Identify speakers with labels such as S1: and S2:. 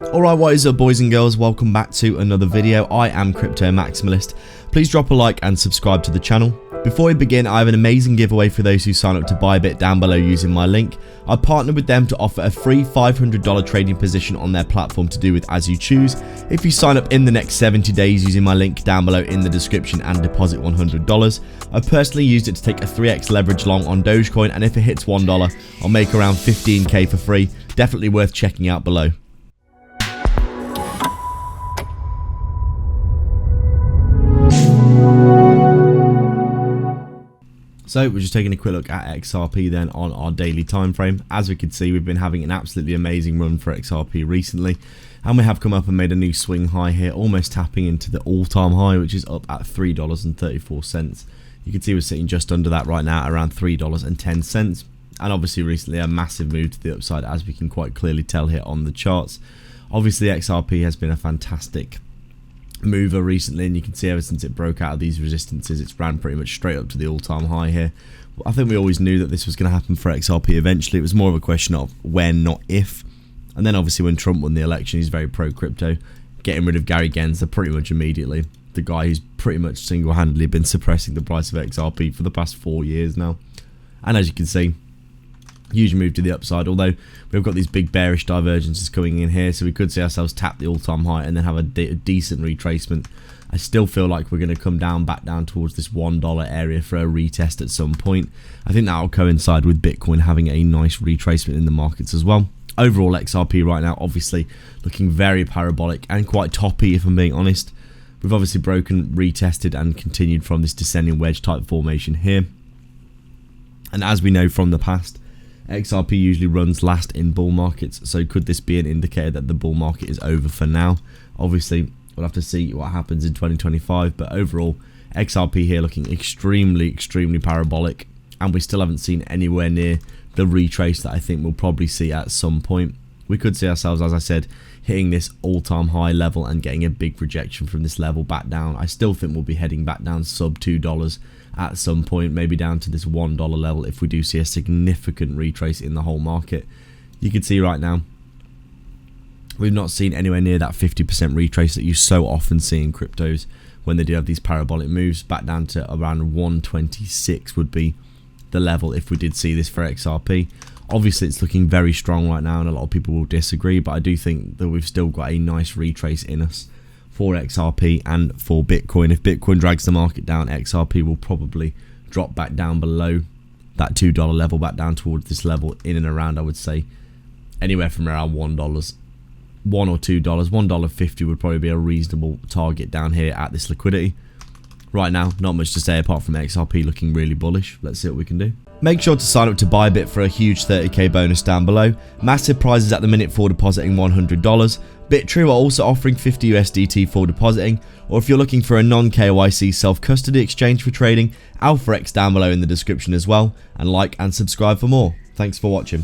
S1: Alright, what is up boys and girls, welcome back to another video. I am Crypto Maximalist. Please drop a like and subscribe to the channel. Before we begin, I have an amazing giveaway for those who sign up to ByBit down below using my link. I partnered with them to offer a free $500 trading position on their platform to do with as you choose. If you sign up in the next 70 days using my link down below in the description and deposit $100. I personally used it to take a 3x leverage long on Dogecoin, and if it hits $1, I'll make around 15k for free. Definitely worth checking out below. So we're just taking a quick look at XRP then on our daily time frame. As we can see, we've been having an absolutely amazing run for XRP recently, and we have come up and made a new swing high here, almost tapping into the all-time high, which is up at $3.34. You can see we're sitting just under that right now, around $3.10, and obviously recently a massive move to the upside, as we can quite clearly tell here on the charts. Obviously XRP has been a fantastic mover recently, and you can see ever since it broke out of these resistances, it's ran pretty much straight up to the all-time high here. I think we always knew that this was going to happen for XRP eventually. It was more of a question of when, not if. And then obviously when Trump won the election, he's very pro-crypto, getting rid of Gary Gensler pretty much immediately. The guy who's pretty much single-handedly been suppressing the price of XRP for the past 4 years now. And as you can see, huge move to the upside, although we've got these big bearish divergences coming in here, so we could see ourselves tap the all-time high and then have a decent retracement. I still feel like we're going to come back down towards this $1 area for a retest at some point. I think that will coincide with Bitcoin having a nice retracement in the markets as well. Overall, XRP right now obviously looking very parabolic and quite toppy, if I'm being honest. We've obviously broken, retested and continued from this descending wedge type formation here. And as we know from the past, XRP usually runs last in bull markets, so could this be an indicator that the bull market is over for now? Obviously, we'll have to see what happens in 2025, but overall, XRP here looking extremely parabolic, and we still haven't seen anywhere near the retrace that I think we'll probably see at some point. We could see ourselves, as I said, hitting this all-time high level and getting a big rejection from this level back down. I still think we'll be heading back down sub $2 at some point, maybe down to this $1 level if we do see a significant retrace in the whole market. You can see right now we've not seen anywhere near that 50% retrace that you so often see in cryptos when they do have these parabolic moves. Back down to around 126 would be the level if we did see this for XRP. Obviously it's looking very strong right now, and a lot of people will disagree, but I do think that we've still got a nice retrace in us for XRP and for Bitcoin. If Bitcoin drags the market down, XRP will probably drop back down below that $2 level, back down towards this level in and around, I would say, anywhere from around $1 or $2. $1.50 would probably be a reasonable target down here at this liquidity. Right now, not much to say apart from XRP looking really bullish. Let's see what we can do. Make sure to sign up to ByBit for a huge 30k bonus down below. Massive prizes at the minute for depositing $100. BitTrue are also offering 50 USDT for depositing, or if you're looking for a non-KYC self-custody exchange for trading, AlphaX down below in the description as well, and like and subscribe for more. Thanks for watching.